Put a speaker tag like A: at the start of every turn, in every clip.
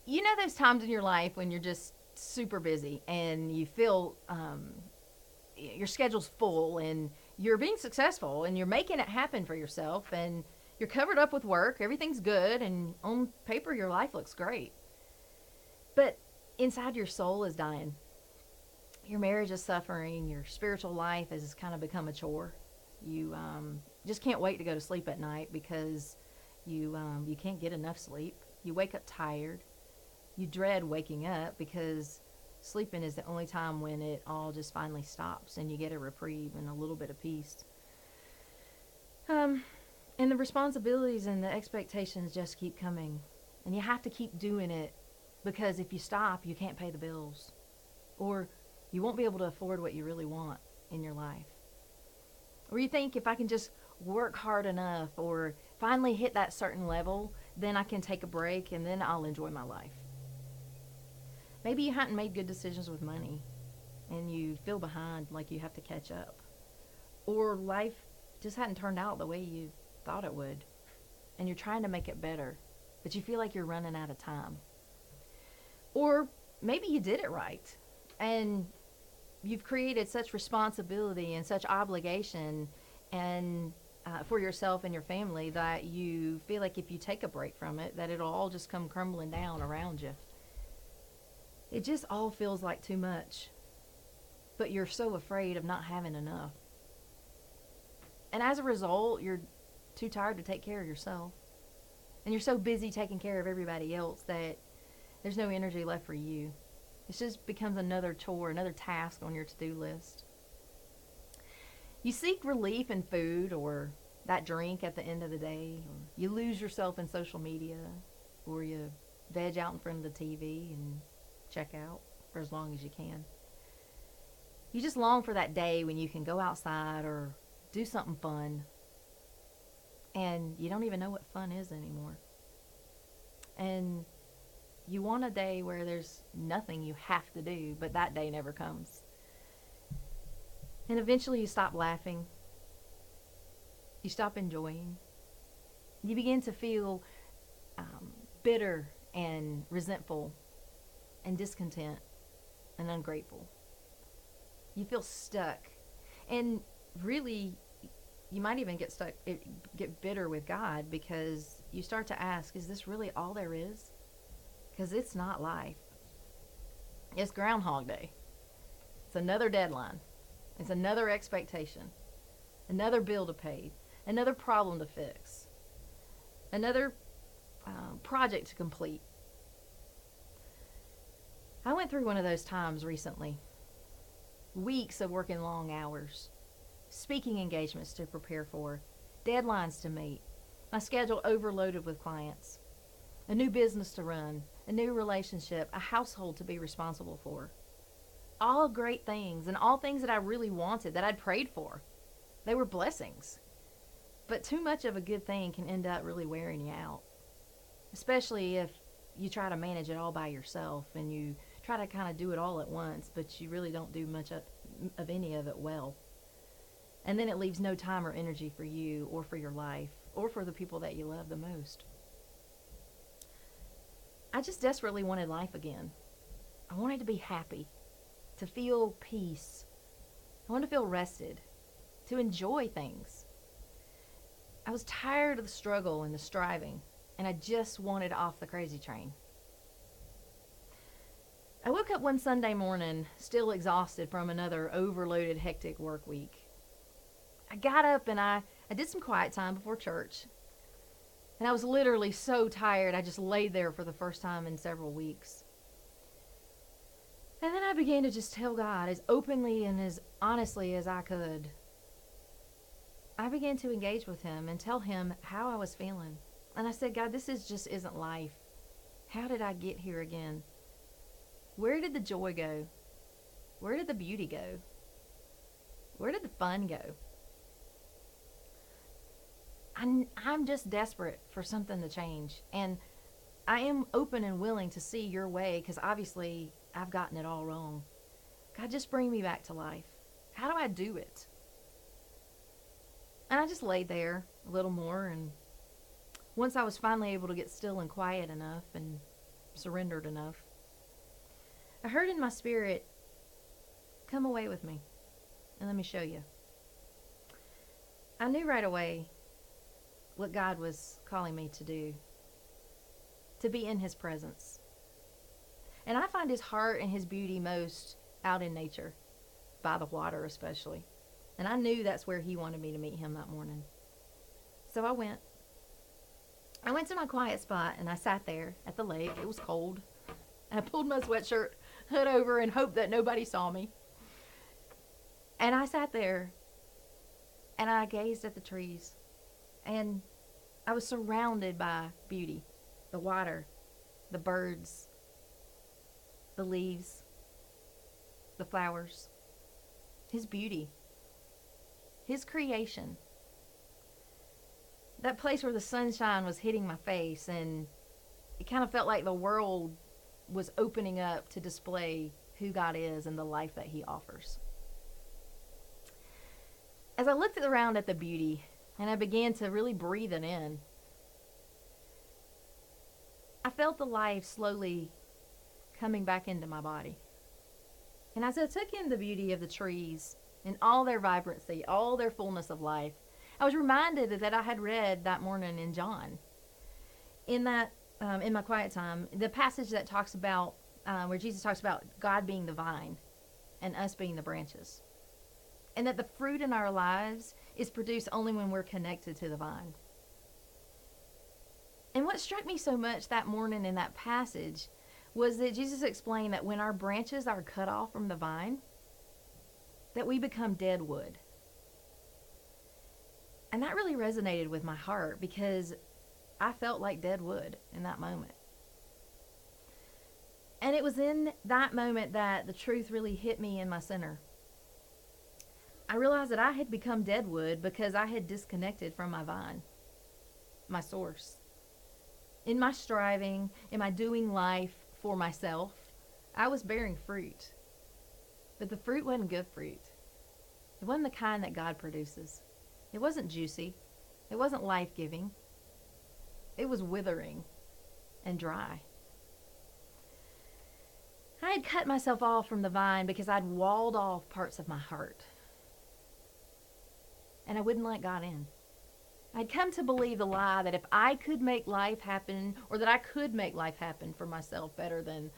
A: You know those times in your life when you're just super busy and you feel your schedule's full and you're being successful and you're making it happen for yourself and you're covered up with work, everything's good, and on paper your life looks great. But inside your soul is dying. Your marriage is suffering, your spiritual life has kind of become a chore. You just can't wait to go to sleep at night because you can't get enough sleep. You wake up tired. You dread waking up because sleeping is the only time when it all just finally stops and you get a reprieve and a little bit of peace. Um, and the responsibilities and the expectations just keep coming. And you have to keep doing it because if you stop, you can't pay the bills. Or you won't be able to afford what you really want in your life. Or you think if I can just work hard enough or finally hit that certain level, then I can take a break and then I'll enjoy my life. Maybe you hadn't made good decisions with money and you feel behind like you have to catch up. Or life just hadn't turned out the way you thought it would and you're trying to make it better, but you feel like you're running out of time. Or maybe you did it right and you've created such responsibility and such obligation and for yourself and your family that you feel like if you take a break from it that it'll all just come crumbling down around you. It just all feels like too much, but you're so afraid of not having enough. And as a result, you're too tired to take care of yourself. And you're so busy taking care of everybody else that there's no energy left for you. It just becomes another chore, another task on your to-do list. You seek relief in food or that drink at the end of the day, or you lose yourself in social media, or you veg out in front of the TV and check out for as long as you can. You just long for that day when you can go outside or do something fun, and you don't even know what fun is anymore. And you want a day where there's nothing you have to do, but that day never comes. And eventually you stop laughing. You stop enjoying. You begin to feel bitter and resentful and discontent and ungrateful. You feel stuck. And really, you might even get bitter with God because you start to ask, is this really all there is? Because it's not life. It's Groundhog Day. It's another deadline. It's another expectation. Another bill to pay. Another problem to fix. Another project to complete. I went through one of those times recently. Weeks of working long hours. Speaking engagements to prepare for. Deadlines to meet. My schedule overloaded with clients. A new business to run. A new relationship. A household to be responsible for. All great things and all things that I really wanted, that I'd prayed for. They were blessings. But too much of a good thing can end up really wearing you out. Especially if you try to manage it all by yourself and you try to kind of do it all at once, but you really don't do much of any of it well. And then it leaves no time or energy for you or for your life or for the people that you love the most. I just desperately wanted life again. I wanted to be happy, to feel peace. I wanted to feel rested, to enjoy things. I was tired of the struggle and the striving, and I just wanted off the crazy train. I woke up one Sunday morning, still exhausted from another overloaded, hectic work week. I got up and I did some quiet time before church. And I was literally so tired, I just laid there for the first time in several weeks. And then I began to just tell God as openly and as honestly as I could. I began to engage with Him and tell Him how I was feeling. And I said, God, this just isn't life. How did I get here again? Where did the joy go? Where did the beauty go? Where did the fun go? I'm just desperate for something to change. And I am open and willing to see your way because obviously I've gotten it all wrong. God, just bring me back to life. How do I do it? And I just laid there a little more. And once I was finally able to get still and quiet enough and surrendered enough. I heard in my spirit, come away with me and let me show you. I knew right away what God was calling me to do, to be in his presence. And I find his heart and his beauty most out in nature, by the water especially. And I knew that's where he wanted me to meet him that morning. So I went. I went to my quiet spot and I sat there at the lake. It was cold. I pulled my sweatshirt hood over and hoped that nobody saw me. And I sat there and I gazed at the trees. And I was surrounded by beauty. The water, the birds, the leaves, the flowers. His beauty. His creation. That place where the sunshine was hitting my face, and it kind of felt like the world was opening up to display who God is and the life that he offers. As I looked around at the beauty and I began to really breathe it in, I felt the life slowly coming back into my body. And as I took in the beauty of the trees and all their vibrancy, all their fullness of life, I was reminded that I had read that morning in John. In my quiet time, the passage that talks about, where Jesus talks about God being the vine and us being the branches. And that the fruit in our lives is produced only when we're connected to the vine. And what struck me so much that morning in that passage was that Jesus explained that when our branches are cut off from the vine, that we become dead wood. And that really resonated with my heart because I felt like dead wood in that moment. And it was in that moment that the truth really hit me in my center. I realized that I had become dead wood because I had disconnected from my vine, my source. In my striving, in my doing life for myself, I was bearing fruit. But the fruit wasn't good fruit. It wasn't the kind that God produces. It wasn't juicy. It wasn't life-giving. It was withering and dry. I had cut myself off from the vine because I'd walled off parts of my heart. And I wouldn't let God in. I'd come to believe the lie that if I could make life happen, or that I could make life happen for myself better than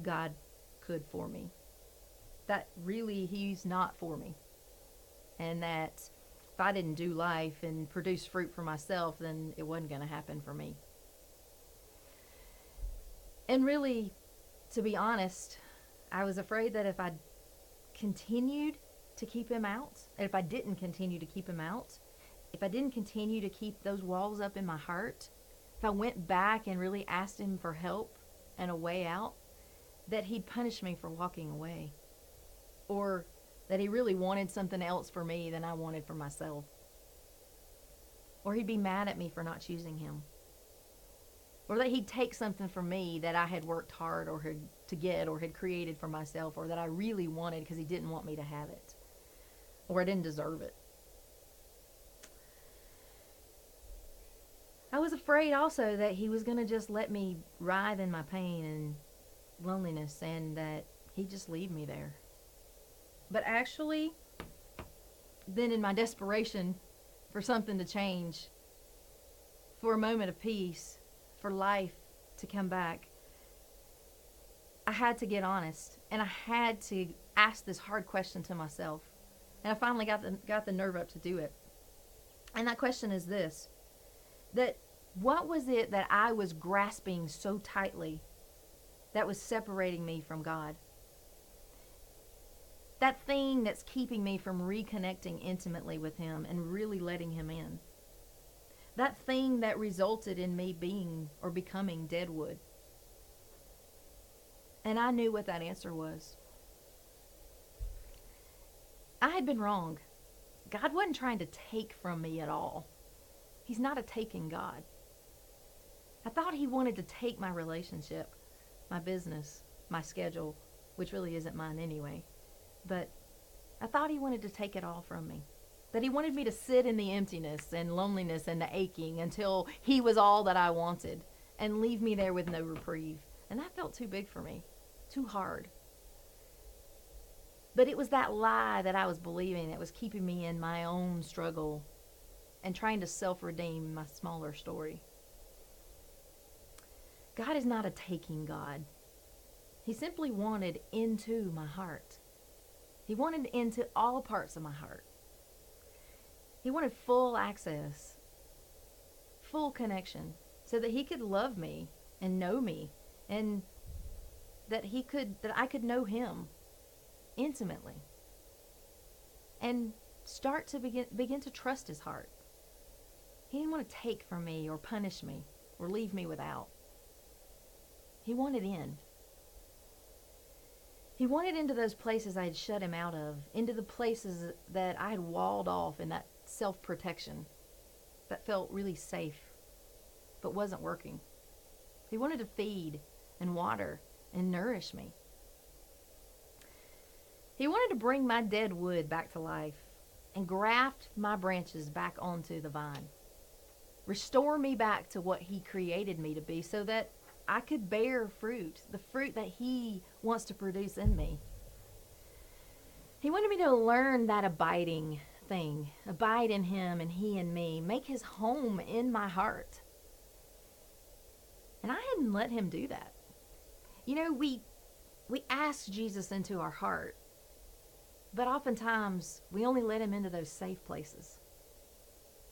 A: God could for me, that really he's not for me. And that if I didn't do life and produce fruit for myself, then it wasn't going to happen for me. And really, to be honest, I was afraid that if I continued to keep him out, and if I didn't continue to keep him out, if I didn't continue to keep those walls up in my heart, if I went back and really asked him for help and a way out, that he'd punish me for walking away. Or that he really wanted something else for me than I wanted for myself. Or he'd be mad at me for not choosing him. Or that he'd take something from me that I had worked hard or to get or had created for myself, or that I really wanted because he didn't want me to have it. Or I didn't deserve it. I was afraid also that he was going to just let me writhe in my pain and loneliness, and that he'd just leave me there. But actually, then in my desperation for something to change, for a moment of peace, for life to come back, I had to get honest, and I had to ask this hard question to myself. And I finally got the nerve up to do it. And that question is this: that what was it that I was grasping so tightly that was separating me from God? That thing that's keeping me from reconnecting intimately with him and really letting him in. That thing that resulted in me being or becoming dead wood. And I knew what that answer was. I had been wrong. God wasn't trying to take from me at all. He's not a taking God. I thought he wanted to take my relationship, my business, my schedule, which really isn't mine anyway. But I thought he wanted to take it all from me. That he wanted me to sit in the emptiness and loneliness and the aching until he was all that I wanted, and leave me there with no reprieve. And that felt too big for me, too hard. But it was that lie that I was believing that was keeping me in my own struggle and trying to self redeem my smaller story. God is not a taking God. He simply wanted into my heart. He wanted into all parts of my heart. He wanted full access, full connection, so that he could love me and know me, and that I could know him intimately and start to begin to trust his heart. He didn't want to take from me or punish me or leave me without. He wanted in. He wanted into those places I had shut him out of, into the places that I had walled off in that self-protection that felt really safe but wasn't working. He wanted to feed and water and nourish me. He wanted to bring my dead wood back to life and graft my branches back onto the vine. Restore me back to what he created me to be so that I could bear fruit, the fruit that he wants to produce in me. He wanted me to learn that abiding thing, abide in him and he in me, make his home in my heart. And I hadn't let him do that. You know, we ask Jesus into our heart, but oftentimes we only let him into those safe places,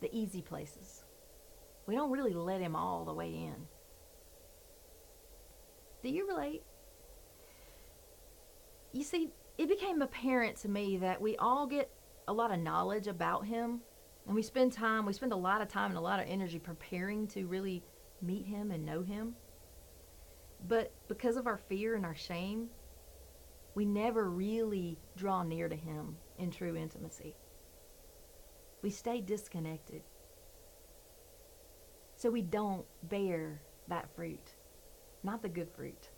A: the easy places. We don't really let him all the way in. Do you relate? You see, it became apparent to me that we all get a lot of knowledge about him, and we spend a lot of time and a lot of energy preparing to really meet him and know him. But because of our fear and our shame, we never really draw near to him in true intimacy. We stay disconnected. So we don't bear that fruit, not the good fruit.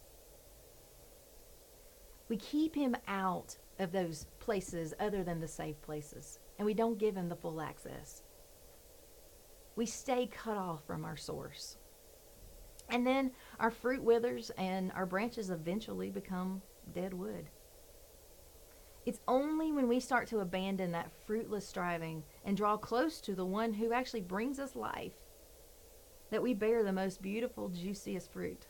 A: We keep him out of those places other than the safe places, and we don't give him the full access. We stay cut off from our source. And then our fruit withers and our branches eventually become dead wood. It's only when we start to abandon that fruitless striving and draw close to the one who actually brings us life that we bear the most beautiful, juiciest fruit.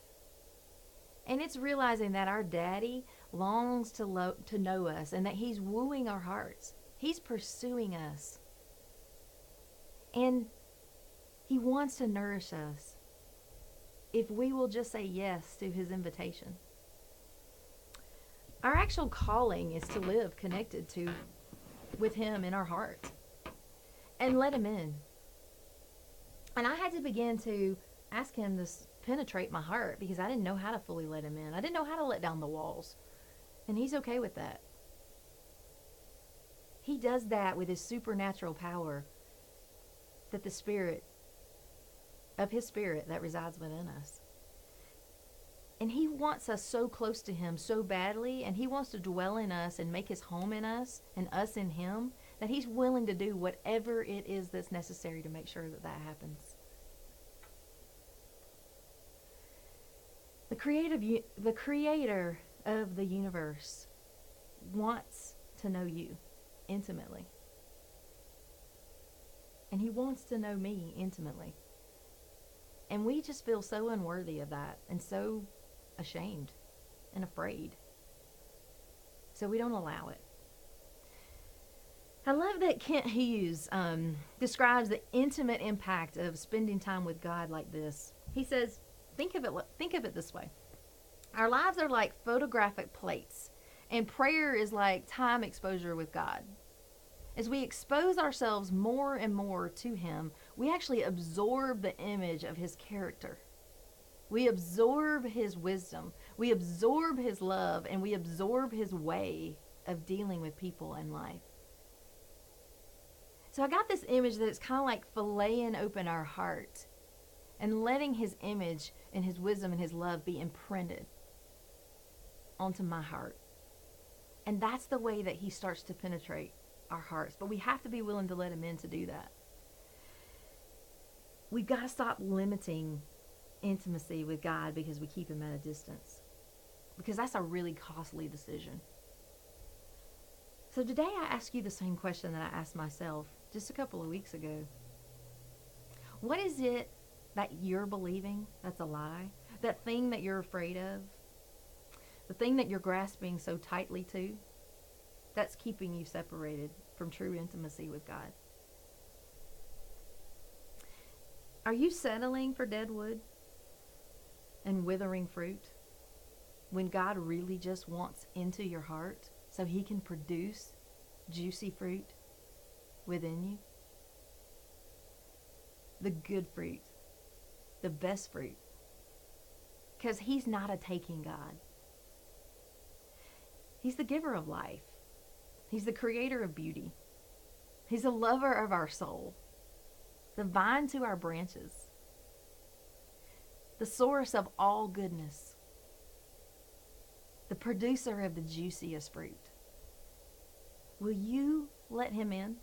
A: And it's realizing that our daddy longs to know us and that he's wooing our hearts. He's pursuing us. And he wants to nourish us if we will just say yes to his invitation. Our actual calling is to live connected with him in our heart and let him in. And I had to begin to ask him to penetrate my heart because I didn't know how to fully let him in. I didn't know how to let down the walls. And he's okay with that. He does that with his supernatural power that his spirit that resides within us. And he wants us so close to him so badly, and he wants to dwell in us and make his home in us and us in him, that he's willing to do whatever it is that's necessary to make sure that that happens. The creator of the universe wants to know you intimately. And he wants to know me intimately. And we just feel so unworthy of that and so ashamed and afraid. So we don't allow it. I love that Kent Hughes describes the intimate impact of spending time with God like this. He says, think of it this way. Our lives are like photographic plates, and prayer is like time exposure with God. As we expose ourselves more and more to him, we actually absorb the image of his character. We absorb his wisdom. We absorb his love, and we absorb his way of dealing with people in life. So I got this image that it's kind of like filleting open our heart and letting his image and his wisdom and his love be imprinted onto my heart. And that's the way that he starts to penetrate our hearts. But we have to be willing to let him in to do that. We've got to stop limiting intimacy with God because we keep him at a distance. Because that's a really costly decision. So today I ask you the same question that I asked myself just a couple of weeks ago. What is it that you're believing that's a lie? That thing that you're afraid of? The thing that you're grasping so tightly to? That's keeping you separated from true intimacy with God. Are you settling for dead wood and withering fruit when God really just wants into your heart so he can produce juicy fruit within you? The good fruit, the best fruit. Because he's not a taking God. He's the giver of life. He's the creator of beauty. He's the lover of our soul, the vine to our branches, the source of all goodness, the producer of the juiciest fruit. Will you let him in?